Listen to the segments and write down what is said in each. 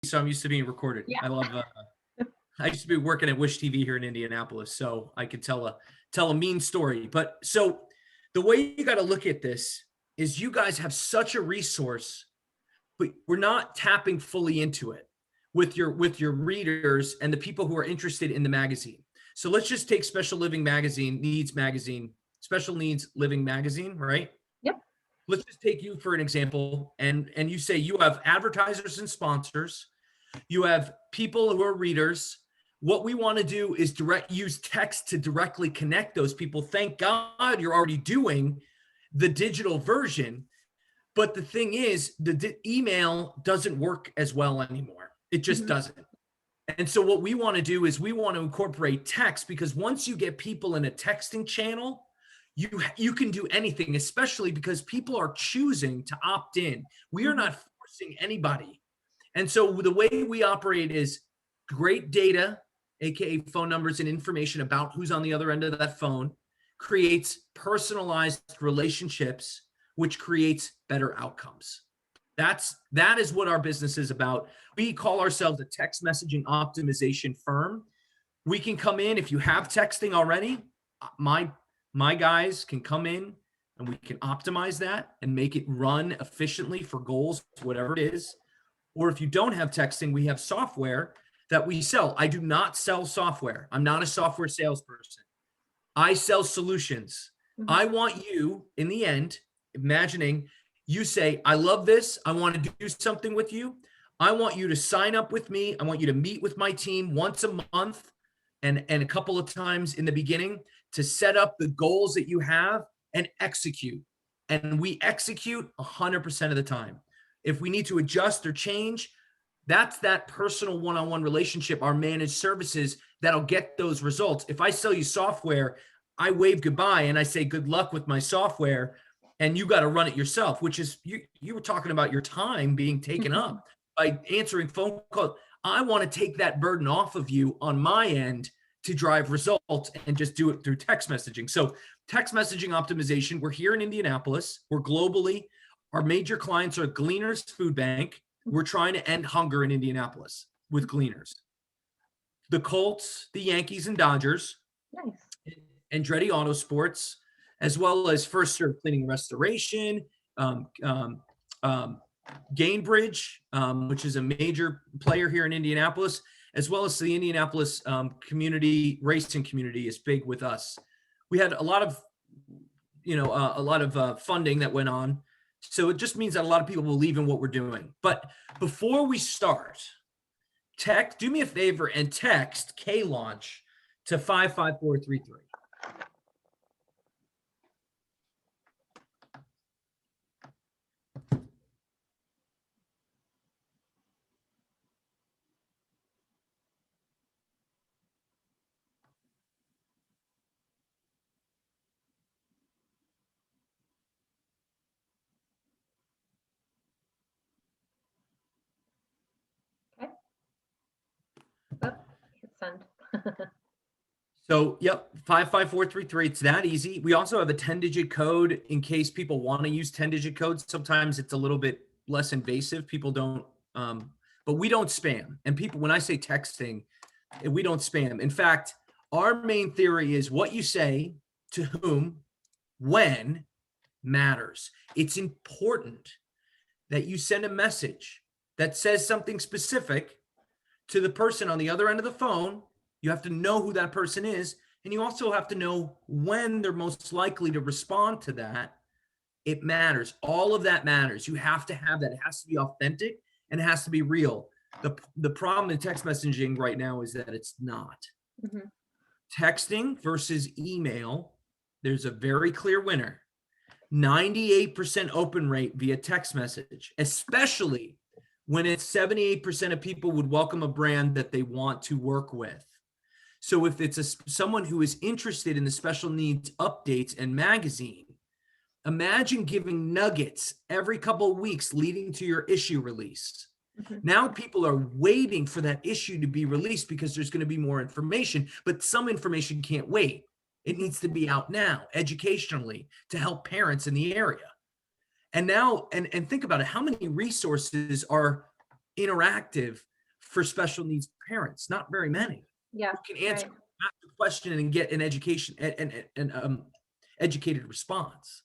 so I'm used to being recorded. Yeah. I used to be working at Wish TV here in Indianapolis, so I could tell a mean story. But so the way you got to look at this is you guys have such a resource, but we're not tapping fully into it with your readers and the people who are interested in the magazine. So let's just take Special Living Magazine, Special Needs Living Magazine, right? Yep. Let's just take you for an example, and you say you have advertisers and sponsors, you have people who are readers. What we want to do is use text to directly connect those people. Thank God you're already doing the digital version, but the thing is, the email doesn't work as well anymore. It just doesn't. And so what we want to do is we want to incorporate text, because once you get people in a texting channel, you can do anything, especially because people are choosing to opt in. We are not forcing anybody. And so the way we operate is great data, aka phone numbers and information about who's on the other end of that phone, creates personalized relationships, which creates better outcomes. That is what our business is about. We call ourselves a text messaging optimization firm. We can come in, if you have texting already, my guys can come in and we can optimize that and make it run efficiently for goals, whatever it is. Or if you don't have texting, we have software that we sell. I do not sell software. I'm not a software salesperson. I sell solutions. I want you, in the end, imagining you say, I love this. I want to do something with you. I want you to sign up with me. I want you to meet with my team once a month and a couple of times in the beginning to set up the goals that you have and execute. And we execute 100% of the time. If we need to adjust or change, that's that personal one-on-one relationship, our managed services, that'll get those results. If I sell you software, I wave goodbye and I say good luck with my software, and you got to run it yourself, which is you were talking about your time being taken up by answering phone calls. I want to take that burden off of you on my end to drive results and just do it through text messaging. So text messaging optimization, we're here in Indianapolis, we're globally. Our major clients are Gleaners Food Bank. We're trying to end hunger in Indianapolis with Gleaners. The Colts, the Yankees and Dodgers, Andretti Autosports, as well as First Serve Cleaning and Restoration, Gainbridge, which is a major player here in Indianapolis, as well as the Indianapolis community, racing community is big with us. We had a lot of, funding that went on. So it just means that a lot of people believe in what we're doing. But before we start, do me a favor and text K-Launch to 55433. Hit send. So, yep, 55433. It's that easy. We also have a 10-digit code in case people want to use 10-digit codes. Sometimes it's a little bit less invasive. People don't, but we don't spam. And people, when I say texting, we don't spam. In fact, our main theory is what you say to whom, when matters. It's important that you send a message that says something specific to the person on the other end of the phone. You have to know who that person is, and you also have to know when they're most likely to respond to that. It matters. All of that matters. You have to have that. It has to be authentic and it has to be real. The problem in text messaging right now is that it's not. Texting versus email, there's a very clear winner. 98% open rate via text message, especially when it's 78% of people would welcome a brand that they want to work with. So if it's someone who is interested in the special needs updates and magazine, imagine giving nuggets every couple of weeks leading to your issue release. Now people are waiting for that issue to be released because there's going to be more information, but some information can't wait. It needs to be out now, educationally, to help parents in the area. And now, and think about it, how many resources are interactive for special needs parents? Not very many. Yeah. Who can answer, Right. ask a question and get an education and educated response.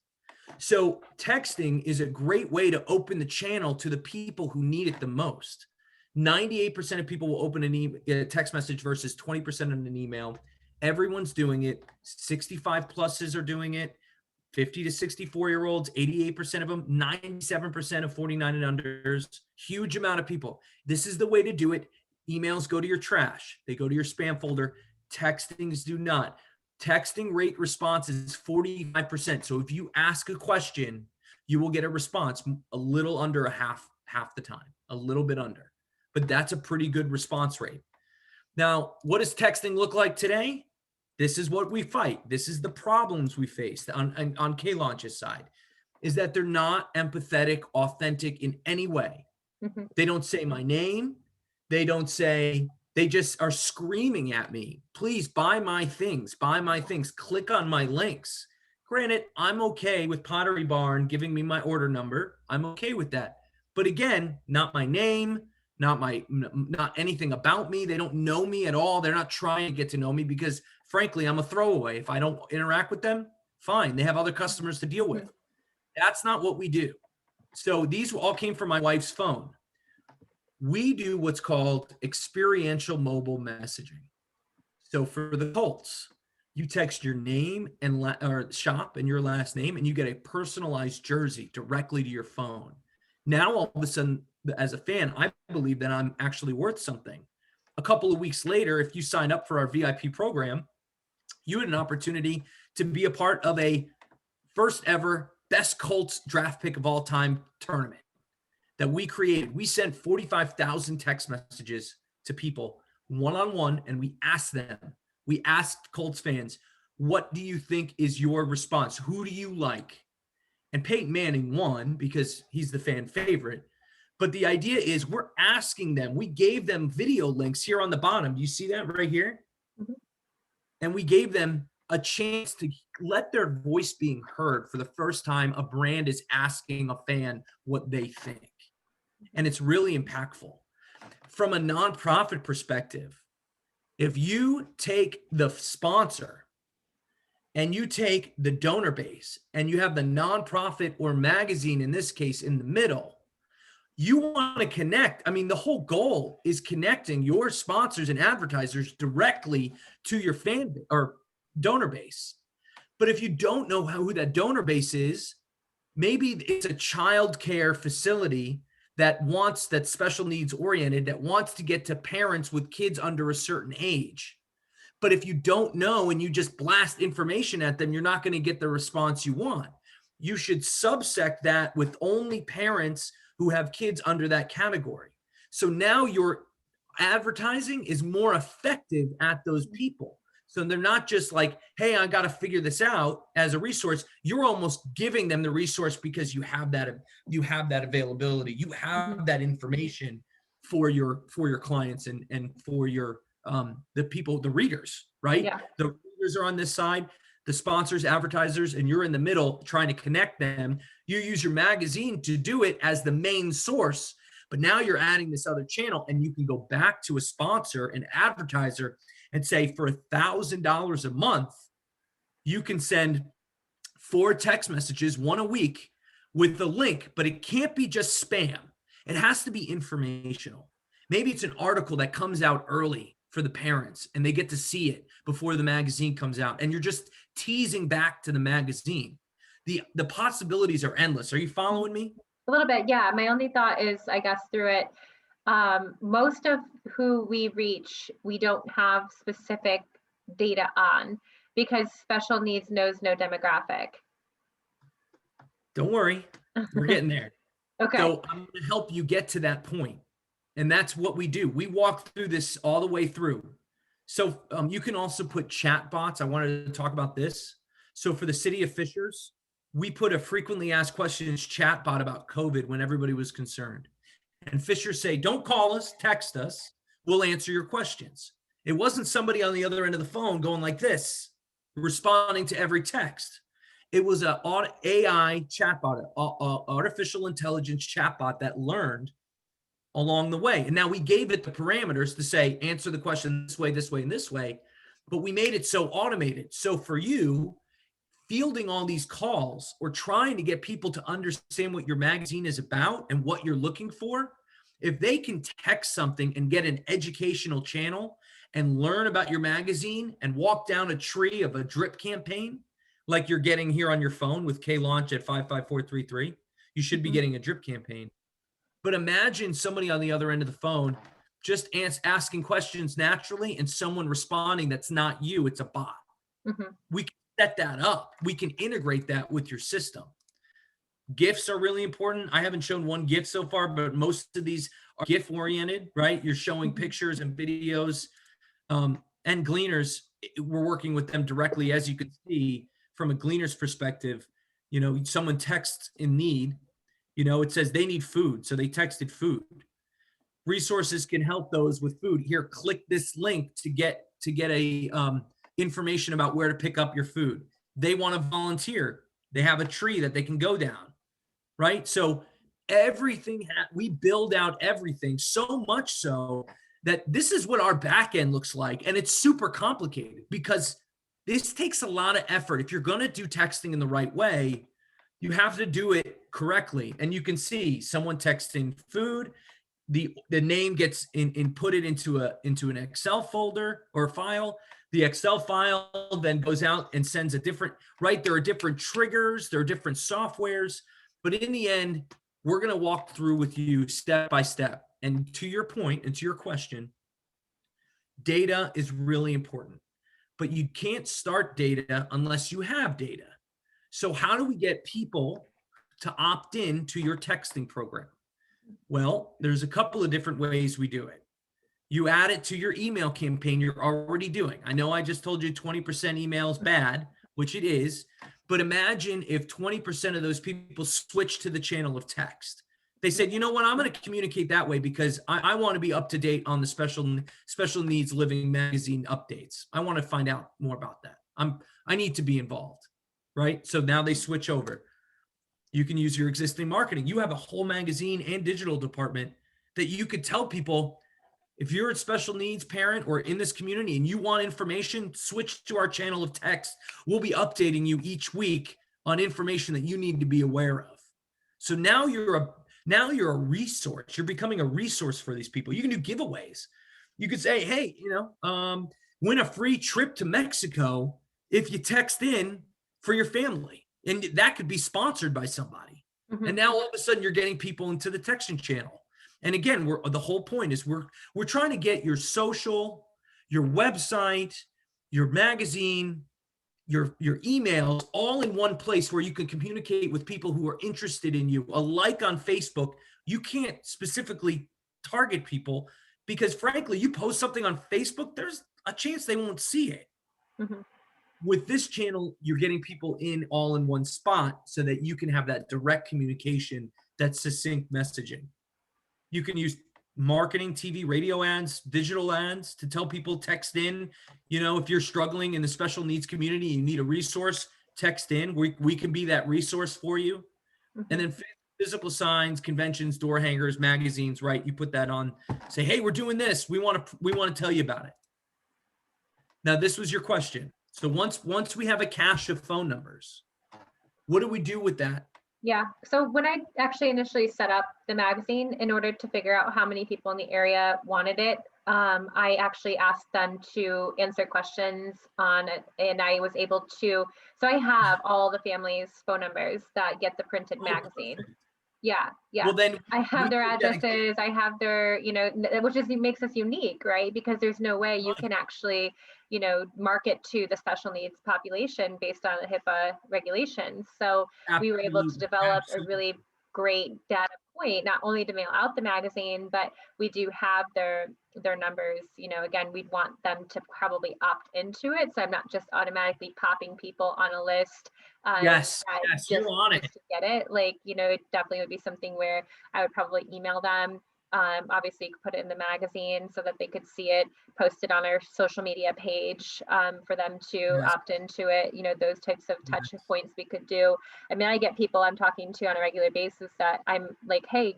So texting is a great way to open the channel to the people who need it the most. 98% of people will open a text message versus 20% in an email. Everyone's doing it. 65 pluses are doing it. 50 to 64-year-olds, 88% of them, 97% of 49 and unders, huge amount of people. This is the way to do it. Emails go to your trash. They go to your spam folder. Textings do not. Texting rate response is 45%. So if you ask a question, you will get a response a little under half the time, a little bit under. But that's a pretty good response rate. Now, what does texting look like today? This is what we fight. This is the problems we face on K-Launch's side, is that they're not empathetic, authentic in any way. Mhm. They don't say my name. They don't say, they just are screaming at me, please buy my things, click on my links. Granted, I'm okay with Pottery Barn giving me my order number. I'm okay with that. But again, not my name, not anything about me. They don't know me at all. They're not trying to get to know me because frankly, I'm a throwaway. If I don't interact with them, fine. They have other customers to deal with. That's not what we do. So these all came from my wife's phone. We do what's called experiential mobile messaging. So for the Colts, you text your name or shop and your last name, and you get a personalized jersey directly to your phone. Now, all of a sudden, as a fan, I believe that I'm actually worth something. A couple of weeks later, if you sign up for our VIP program, you had an opportunity to be a part of a first ever best Colts draft pick of all time tournament that we created. We sent 45,000 text messages to people one-on-one, and we asked Colts fans, what do you think is your response? Who do you like? And Peyton Manning won because he's the fan favorite. But the idea is we're asking them, we gave them video links here on the bottom. You see that right here? Mm-hmm. And we gave them a chance to let their voice being heard for the first time. A brand is asking a fan what they think. And it's really impactful. From a nonprofit perspective, if you take the sponsor and you take the donor base and you have the nonprofit or magazine, in this case, in the middle, you want to connect. I mean, the whole goal is connecting your sponsors and advertisers directly to your fan or donor base. But if you don't know who that donor base is, maybe it's a child care facility that's special needs oriented, that wants to get to parents with kids under a certain age. But if you don't know and you just blast information at them, you're not going to get the response you want. You should subsect that with only parents who have kids under that category. So now your advertising is more effective at those people. So they're not just like, hey, I got to figure this out as a resource. You're almost giving them the resource because you have that availability. You have that information for your clients and for your the people, the readers, right? Yeah. The readers are on this side, the sponsors, advertisers, and you're in the middle trying to connect them. You use your magazine to do it as the main source, but now you're adding this other channel, and you can go back to a sponsor, an advertiser, and say, for $1,000 a month, you can send 4 text messages, 1 a week, with the link, but it can't be just spam. It has to be informational. Maybe it's an article that comes out early for the parents and they get to see it before the magazine comes out, and you're just teasing back to the magazine. The possibilities are endless. Are you following me? A little bit, yeah. My only thought is, I guess, through it, most of who we reach, we don't have specific data on, because special needs knows no demographic. Don't worry, we're getting there. Okay. So I'm going to help you get to that point. And that's what we do. We walk through this all the way through. So you can also put chat bots. I wanted to talk about this. So for the city of Fishers, we put a frequently asked questions chat bot about COVID when everybody was concerned. And Fishers say, don't call us, text us. We'll answer your questions. It wasn't somebody on the other end of the phone going like this, responding to every text. It was an AI chatbot, artificial intelligence chatbot that learned along the way. And now we gave it the parameters to say, answer the question this way, this way, and this way, but we made it so automated. So for you, fielding all these calls or trying to get people to understand what your magazine is about and what you're looking for, if they can text something and get an educational channel and learn about your magazine and walk down a tree of a drip campaign, like you're getting here on your phone with K-Launch at 55433, you should be getting a drip campaign. But imagine somebody on the other end of the phone just asking questions naturally and someone responding that's not you, it's a bot. We can set that up. We can integrate that with your system. GIFs are really important. I haven't shown one GIF so far, but most of these are GIF oriented, right? You're showing pictures and videos. And Gleaners, we're working with them directly. As you can see from a Gleaners perspective, you know, someone texts in need, you know, it says they need food. So they texted food. Resources can help those with food. Here, click this link to get a information about where to pick up your food. They want to volunteer. They have a tree that they can go down, right? So everything, we build out everything so much so that this is what our back end looks like. And it's super complicated because this takes a lot of effort. If you're going to do texting in the right way, you have to do it correctly. And you can see someone texting food, the name gets inputted into an Excel folder or file. The Excel file then goes out and sends a different, right? There are different triggers, there are different softwares, but in the end, we're going to walk through with you step by step. And to your point and to your question, data is really important, but you can't start data unless you have data. So how do we get people to opt in to your texting program? Well, there's a couple of different ways we do it. You add it to your email campaign you're already doing. I know I just told you 20% emails bad, which it is, but imagine if 20% of those people switch to the channel of text. They said, you know what, I'm going to communicate that way because I want to be up to date on the special needs living magazine updates. I want to find out more about that. I need to be involved, right? So now they switch over. You can use your existing marketing. You have a whole magazine and digital department that you could tell people, if you're a special needs parent or in this community and you want information, switch to our channel of text. We'll be updating you each week on information that you need to be aware of. So now you're a resource. You're becoming a resource for these people. You can do giveaways. You could say, hey, win a free trip to Mexico if you text in for your family. And that could be sponsored by somebody. And now all of a sudden you're getting people into the texting channel. And again, the whole point is we're trying to get your social, your website, your magazine, your emails all in one place where you can communicate with people who are interested in you. A like on Facebook, you can't specifically target people because frankly, you post something on Facebook, there's a chance they won't see it. With this channel, you're getting people in all in one spot so that you can have that direct communication, that succinct messaging. You can use marketing, TV, radio ads, digital ads to tell people, text in. If you're struggling in the special needs community, you need a resource, text in. We can be that resource for you. And then physical signs, conventions, door hangers, magazines, right? You put that on, say, hey, we're doing this. We want to tell you about it. Now, this was your question. So once we have a cache of phone numbers, what do we do with that? Yeah. So when I actually initially set up the magazine, in order to figure out how many people in the area wanted it, I actually asked them to answer questions on it, and I was able to. So I have all the families' phone numbers that get the printed magazine. Perfect. Yeah. Well, then I have their addresses. I have their, which makes us unique, right? Because there's no way you can actually, market to the special needs population based on HIPAA regulations. So we were able to develop a really great data point, not only to mail out the magazine, but we do have their numbers. Again, we'd want them to probably opt into it. So I'm not just automatically popping people on a list. Yes, you're on it. To get it, it definitely would be something where I would probably email them. Obviously, you could put it in the magazine so that they could see it, post it on our social media page for them to opt into it. Those types of touch points we could do. I mean, I get people I'm talking to on a regular basis that I'm like, hey,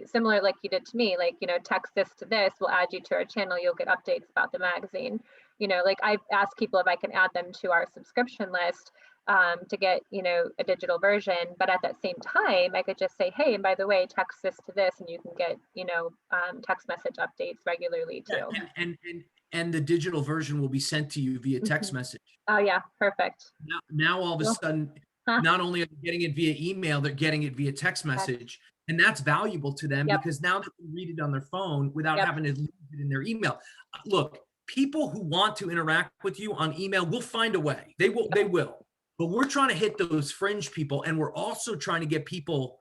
similar like you did to me, like, text this to this, we'll add you to our channel, you'll get updates about the magazine. Like I've asked people if I can add them to our subscription list to get, a digital version. But at that same time, I could just say, hey, and by the way, text this to this, and you can get, text message updates regularly too. Yeah, and the digital version will be sent to you via text message. Oh yeah, perfect. Now all of a sudden, not only are they getting it via email, they're getting it via text message. And that's valuable to them because now they can read it on their phone without having to leave it in their email. Look, people who want to interact with you on email will find a way. They will. But we're trying to hit those fringe people, and we're also trying to get people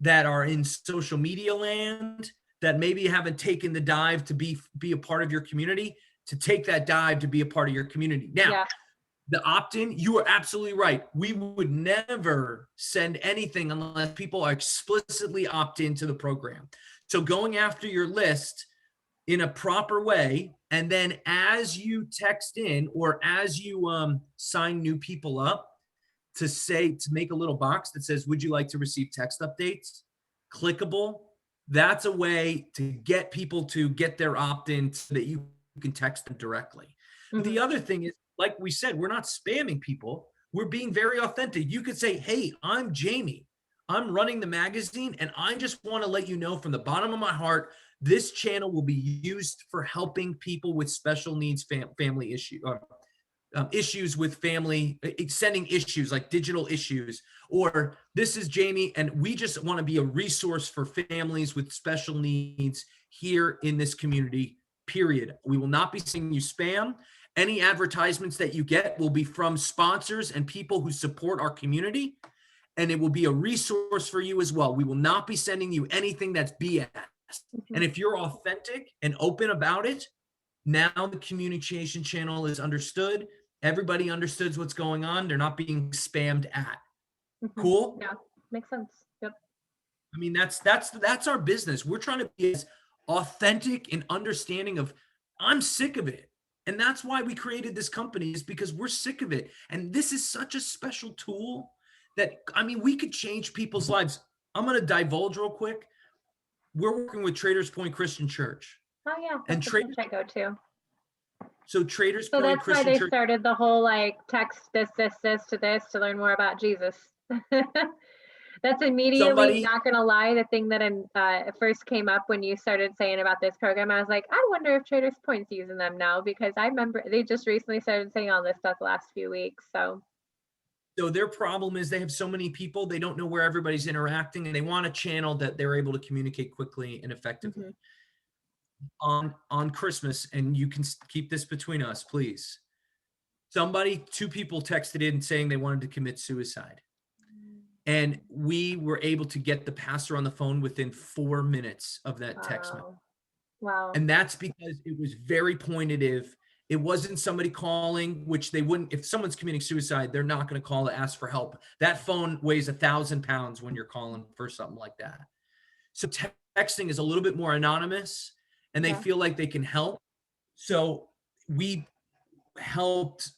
that are in social media land that maybe haven't taken the dive to be a part of your community, to take that dive to be a part of your community. Now, the opt-in, you are absolutely right. We would never send anything unless people are explicitly opt into the program. So going after your list in a proper way, and then as you text in or as you sign new people up, to make a little box that says, would you like to receive text updates? Clickable. That's a way to get people to get their opt-in so that you can text them directly. But the other thing is, like we said, we're not spamming people. We're being very authentic. You could say, hey, I'm Jamie. I'm running the magazine, and I just want to let you know from the bottom of my heart, this channel will be used for helping people with special needs family issues with family, sending issues like digital issues, or this is Jamie, and we just want to be a resource for families with special needs here in this community, period. We will not be sending you spam. Any advertisements that you get will be from sponsors and people who support our community, and it will be a resource for you as well. We will not be sending you anything that's BS. And if you're authentic and open about it, now the communication channel is understood. Everybody understands what's going on. They're not being spammed at. Cool? Yeah, makes sense. Yep. I mean, that's our business. We're trying to be as authentic and understanding of, I'm sick of it. And that's why we created this company, is because we're sick of it. And this is such a special tool that, I mean, we could change people's lives. I'm going to divulge real quick. We're working with Traders Point Christian Church. Oh yeah, that's the church I go to. So Traders So Point that's Christian why they Church started the whole like text this to this to learn more about Jesus. That's immediately, not gonna lie, the thing that first came up when you started saying about this program. I was like, I wonder if Traders Point's using them now, because I remember they just recently started saying all this stuff the last few weeks. So their problem is they have so many people, they don't know where everybody's interacting, and they want a channel that they're able to communicate quickly and effectively. On Christmas, and you can keep this between us, please. Two people texted in saying they wanted to commit suicide. And we were able to get the pastor on the phone within 4 minutes of that text message. Wow. And that's because it was very pointative. It wasn't somebody calling, which they wouldn't. If someone's committing suicide, they're not going to call to ask for help. That phone weighs 1,000 pounds when you're calling for something like that. So texting is a little bit more anonymous, and they feel like they can help. So we helped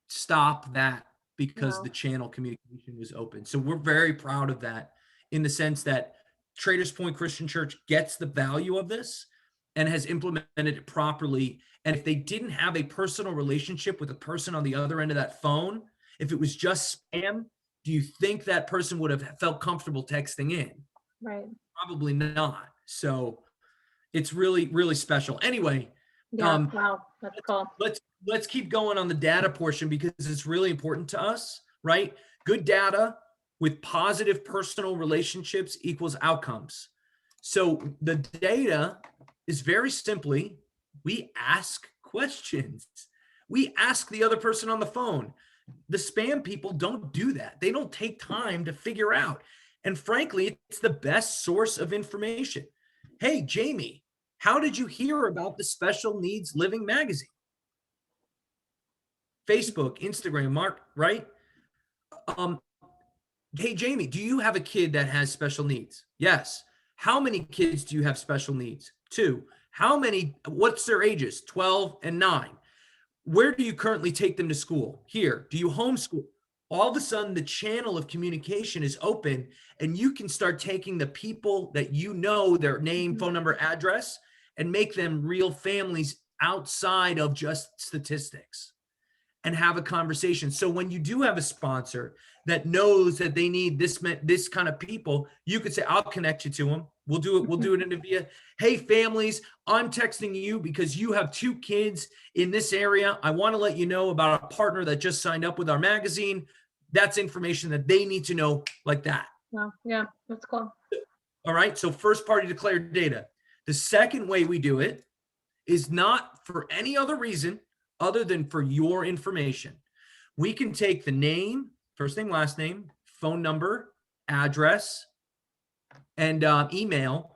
stop that because the channel communication was open. So we're very proud of that, in the sense that Traders Point Christian Church gets the value of this and has implemented it properly. And if they didn't have a personal relationship with the person on the other end of that phone, if it was just spam, do you think that person would have felt comfortable texting in? Right. Probably not. So it's really, really special. Anyway, wow, that's cool. Let's keep going on the data portion, because it's really important to us, right? Good data with positive personal relationships equals outcomes. So the data is very simply, we ask questions. We ask the other person on the phone. The spam people don't do that. They don't take time to figure out. And frankly, it's the best source of information. Hey, Jamie, how did you hear about the Special Needs Living magazine? Facebook, Instagram, Mark, right? Hey, Jamie, do you have a kid that has special needs? Yes. How many kids do you have special needs? 2. What's their ages? 12 and 9. Where do you currently take them to school? Here. Do you homeschool? all of a sudden the channel of communication is open, and you can start taking the people that you know, their name, phone number, address, and make them real families outside of just statistics, and have a conversation. So when you do have a sponsor that knows that they need this kind of people, you could say, I'll connect you to them. We'll do it. We'll do it in a via, hey, families, I'm texting you because you have 2 kids in this area. I want to let you know about a partner that just signed up with our magazine. That's information that they need to know, like that. Well, yeah, that's cool. All right. So first party declared data. The second way we do it is not for any other reason other than for your information. We can take the name, first name, last name, phone number, address, and email,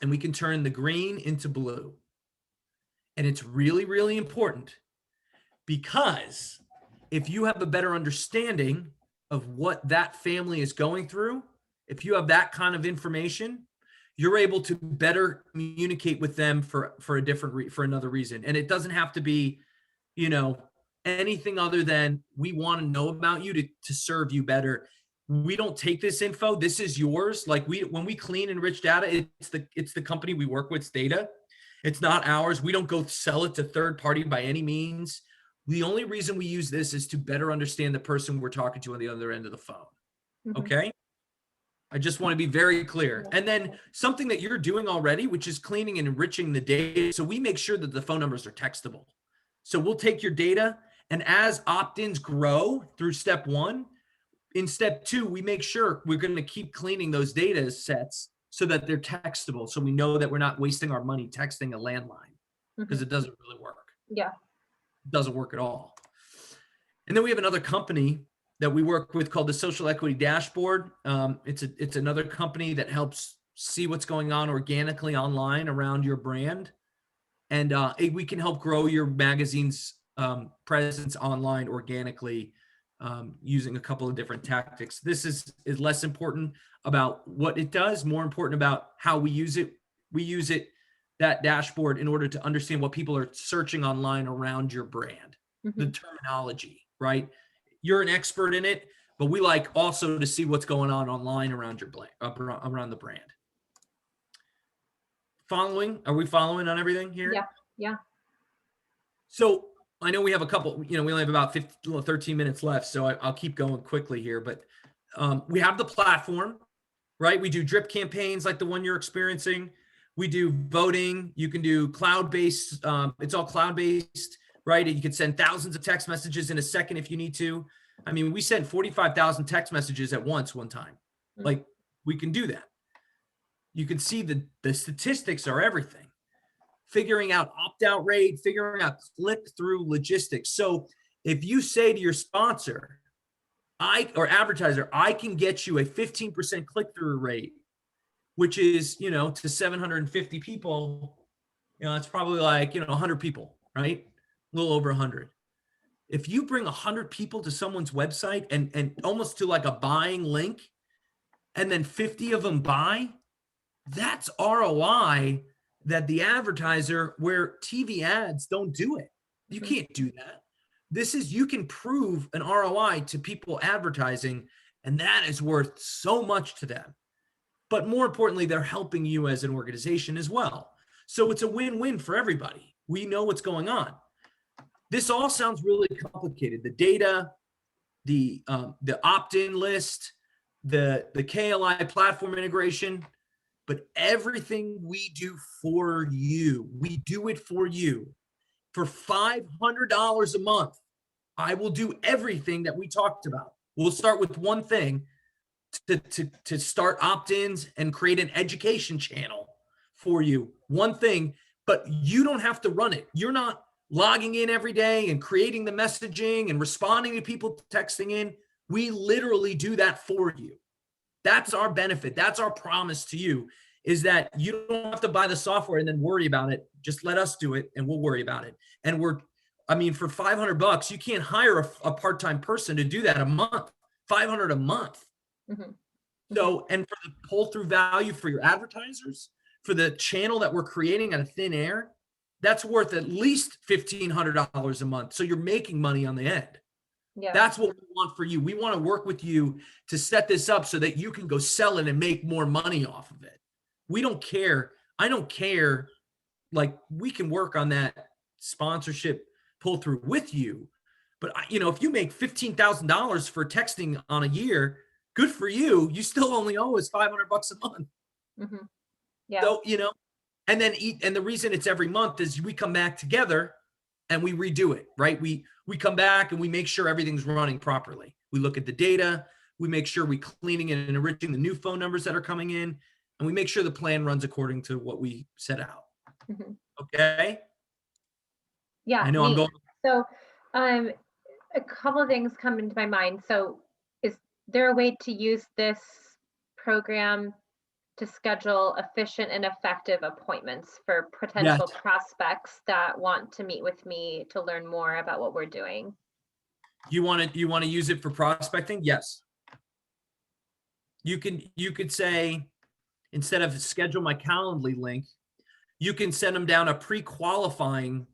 and we can turn the green into blue. And it's really, really important, because if you have a better understanding of what that family is going through, if you have that kind of information, you're able to better communicate with them for a different for another reason. And it doesn't have to be, anything other than, we want to know about you to serve you better. We don't take this info. This is yours. Like, when we clean enrich data, it's the company we work with's data. It's not ours. We don't go sell it to third party by any means. The only reason we use this is to better understand the person we're talking to on the other end of the phone. Okay. I just want to be very clear. And then something that you're doing already, which is cleaning and enriching the data. So we make sure that the phone numbers are textable. So we'll take your data, and as opt-ins grow through step 1, in step 2, we make sure we're going to keep cleaning those data sets so that they're textable. So we know that we're not wasting our money texting a landline, because it doesn't really work. Yeah. It doesn't work at all. And then we have another company that we work with called the Social Equity Dashboard. It's another company that helps see what's going on organically online around your brand. And we can help grow your magazine's presence online organically using a couple of different tactics. This is less important about what it does, more important about how we use it. We use it, that dashboard, in order to understand what people are searching online around your brand, the terminology, right? You're an expert in it, but we like also to see what's going on online around your around the brand. Are we following on everything here? Yeah. So I know we have a couple, we only have about 13 minutes left, so I'll keep going quickly here, but we have the platform, right? We do drip campaigns like the one you're experiencing. We do voting. You can do cloud-based. It's all cloud-based, right? You can send thousands of text messages in a second if you need to. I mean, we sent 45,000 text messages at once one time. Like, we can do that. You can see the statistics are everything. Figuring out opt-out rate, figuring out click-through logistics. So if you say to your sponsor, or advertiser, I can get you a 15% click-through rate, which is, to 750 people, it's probably like, 100 people, right? A little over 100. If you bring 100 people to someone's website and almost to like a buying link, and then 50 of them buy, that's ROI that the advertiser, where TV ads don't do it. You can't do that. You can prove an ROI to people advertising, and that is worth so much to them. But more importantly, they're helping you as an organization as well. So it's a win-win for everybody. We know what's going on. This all sounds really complicated. The data, the opt-in list, the KLI platform integration, but everything we do for you, we do it for you. For $500 a month, I will do everything that we talked about. We'll start with one thing to start opt-ins and create an education channel for you. One thing, but you don't have to run it. You're not logging in every day and creating the messaging and responding to people texting in. We literally do that for you. That's our benefit. That's our promise to you, is that you don't have to buy the software and then worry about it. Just let us do it and we'll worry about it. And for $500, you can't hire a part-time person to do that a month. $500 a month. So, and for the pull-through value for your advertisers, for the channel that we're creating out of thin air, that's worth at least $1,500 a month. So you're making money on the end. Yeah. That's what we want for you. We want to work with you to set this up so that you can go sell it and make more money off of it. We don't care. I don't care. Like, we can work on that sponsorship pull through with you. But if you make $15,000 for texting on a year, good for you. You still only owe us $500 a month. Mm-hmm. Yeah. So, and then and the reason it's every month is we come back together and we redo it, right? We come back and we make sure everything's running properly. We look at the data, we make sure we cleaning and enriching the new phone numbers that are coming in, and we make sure the plan runs according to what we set out. Mm-hmm. Okay? Yeah. I know I'm going. So, a couple of things come into my mind. So, is there a way to use this program to schedule efficient and effective appointments for potential prospects that want to meet with me to learn more about what we're doing? You want to use it for prospecting? Yes. You could say, instead of schedule my Calendly link, you can send them down a pre-qualifying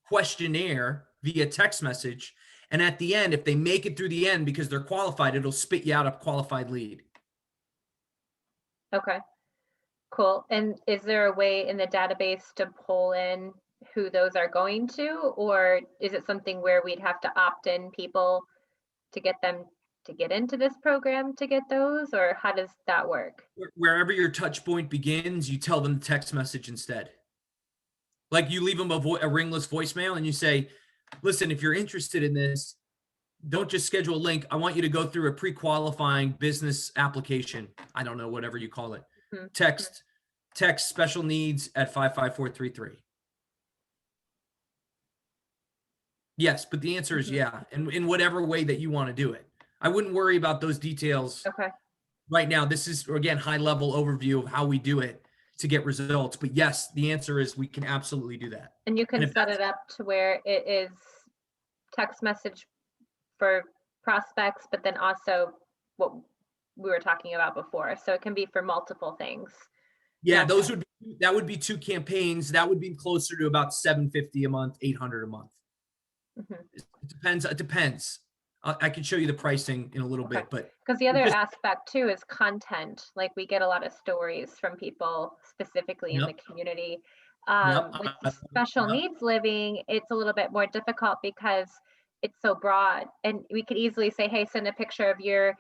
questionnaire via text message. And at the end, if they make it through the end because they're qualified, it'll spit you out a qualified lead. Okay, cool. And is there a way in the database to pull in who those are going to, or is it something where we'd have to opt in people to get them to get into this program to get those, or how does that work? Wherever your touch point begins, you tell them the text message instead. Like, you leave them a ringless voicemail and you say, listen, if you're interested in this, don't just schedule a link. I want you to go through a pre-qualifying business application. I don't know, whatever you call it. Mm-hmm. Text special needs at 55433. Yes, but the answer is yeah, and in whatever way that you want to do it. I wouldn't worry about those details. Okay. Right now, this is, again, high level overview of how we do it to get results. But yes, the answer is we can absolutely do that. And you can set it up to where it is text message for prospects, but then also what we were talking about before. So it can be for multiple things. Yeah, that would be 2 campaigns. That would be closer to about $750 a month, $800 a month. It depends. I can show you the pricing in a little bit, but because the other aspect too is content. Like, we get a lot of stories from people specifically in the community. With the special needs living, it's a little bit more difficult because it's so broad, and we could easily say, hey, send a picture of your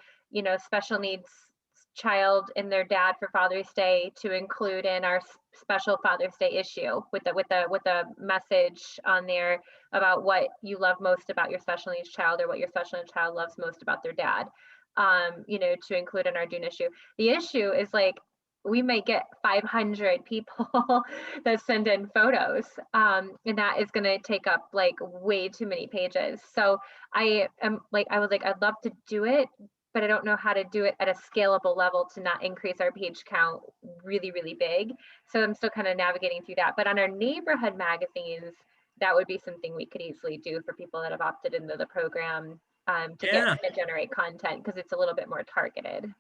special needs child and their dad for Father's Day to include in our special Father's Day issue with a message on there about what you love most about your special needs child, or what your special needs child loves most about their dad, to include in our June issue. The issue is, like, we may get 500 people that send in photos, and that is going to take up like way too many pages. So I was like, I'd love to do it, but I don't know how to do it at a scalable level to not increase our page count really, really big. So I'm still kind of navigating through that. But on our neighborhood magazines, that would be something we could easily do for people that have opted into the program to generate content, because it's a little bit more targeted.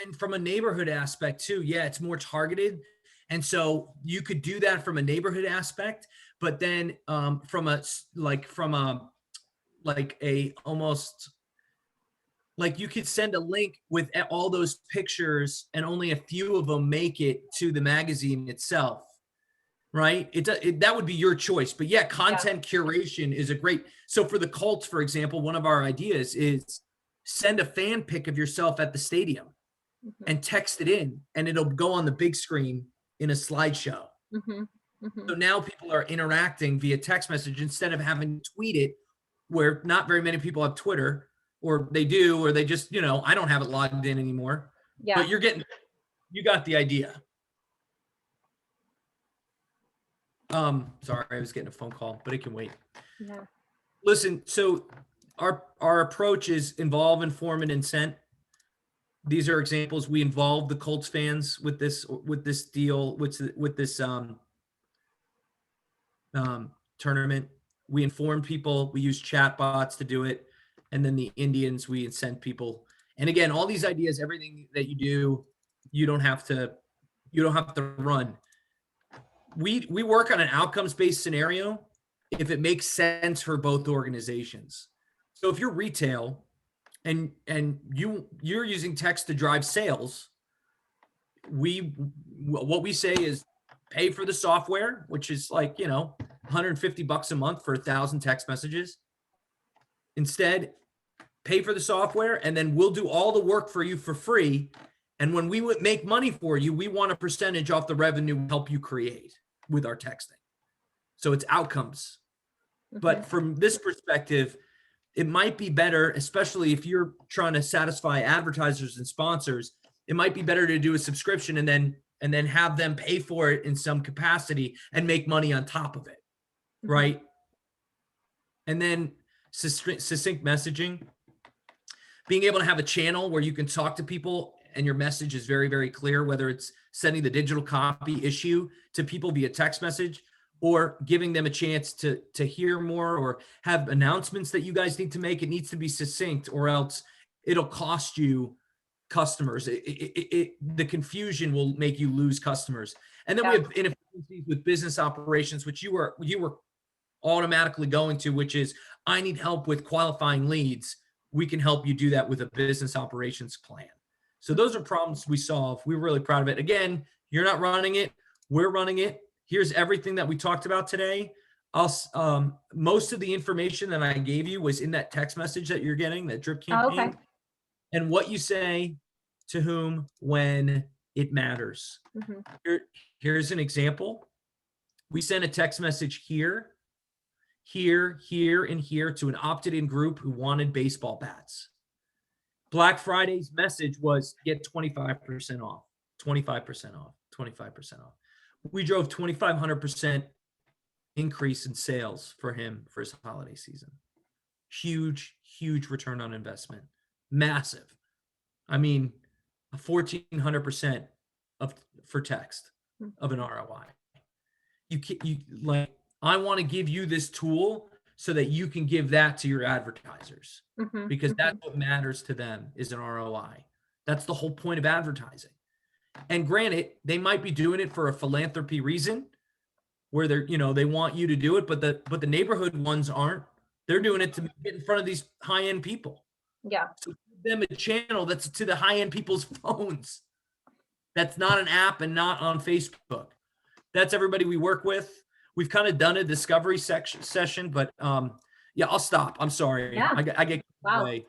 And from a neighborhood aspect too, it's more targeted. And so you could do that from a neighborhood aspect, but then you could send a link with all those pictures and only a few of them make it to the magazine itself, right? That would be your choice. But content curation is a great. So for the Colts, for example, one of our ideas is send a fan pic of yourself at the stadium and text it in, and it'll go on the big screen in a slideshow. So now people are interacting via text message instead of having to tweet it, where not very many people have Twitter. Or they do, or they just, I don't have it logged in anymore. Yeah. But you got the idea. Sorry, I was getting a phone call, but it can wait. Yeah. Listen, so our approach is involve, inform, and incent. These are examples. We involve the Colts fans with this deal, with this tournament. We inform people. We use chat bots to do it. And then the Indians, we incent people. And again, all these ideas, everything that you do, you don't have to run. We work on an outcomes-based scenario if it makes sense for both organizations. So if you're retail and you're using text to drive sales, what we say is pay for the software, which is like, $150 a month for 1,000 text messages. Instead, pay for the software, and then we'll do all the work for you for free. And when we would make money for you, we want a percentage off the revenue we help you create with our texting. So it's outcomes. But from this perspective, it might be better, especially if you're trying to satisfy advertisers and sponsors, it might be better to do a subscription and then have them pay for it in some capacity and make money on top of it, right? And then succinct messaging, being able to have a channel where you can talk to people and your message is very, very clear, whether it's sending the digital copy issue to people via text message or giving them a chance to hear more or have announcements that you guys need to make. It needs to be succinct or else it'll cost you customers. The confusion will make you lose customers. And then we have inefficiencies with business operations, which you were automatically going to, which is I need help with qualifying leads. We can help you do that with a business operations plan. So those are problems we solve. We're really proud of it. Again, you're not running it. We're running it. Here's everything that we talked about today. Most of the information that I gave you was in that text message that you're getting, that drip campaign. Okay. And what you say to whom, when it matters. Here's an example. We sent a text message here, and here to an opted-in group who wanted baseball bats. Black Friday's message was get 25% off, 25% off, 25% off. We drove 2,500% increase in sales for him for his holiday season. Huge, huge return on investment. Massive. I mean, 1,400% for text of an ROI. I want to give you this tool so that you can give that to your advertisers because that's what matters to them is an ROI. That's the whole point of advertising. And granted, they might be doing it for a philanthropy reason where they want you to do it, but the neighborhood ones aren't. They're doing it to get in front of these high-end people. Yeah. So give them a channel that's to the high-end people's phones. That's not an app and not on Facebook. That's everybody we work with. We've kind of done a discovery session, but yeah, I'll stop. I'm sorry. Yeah. I get Wow. away.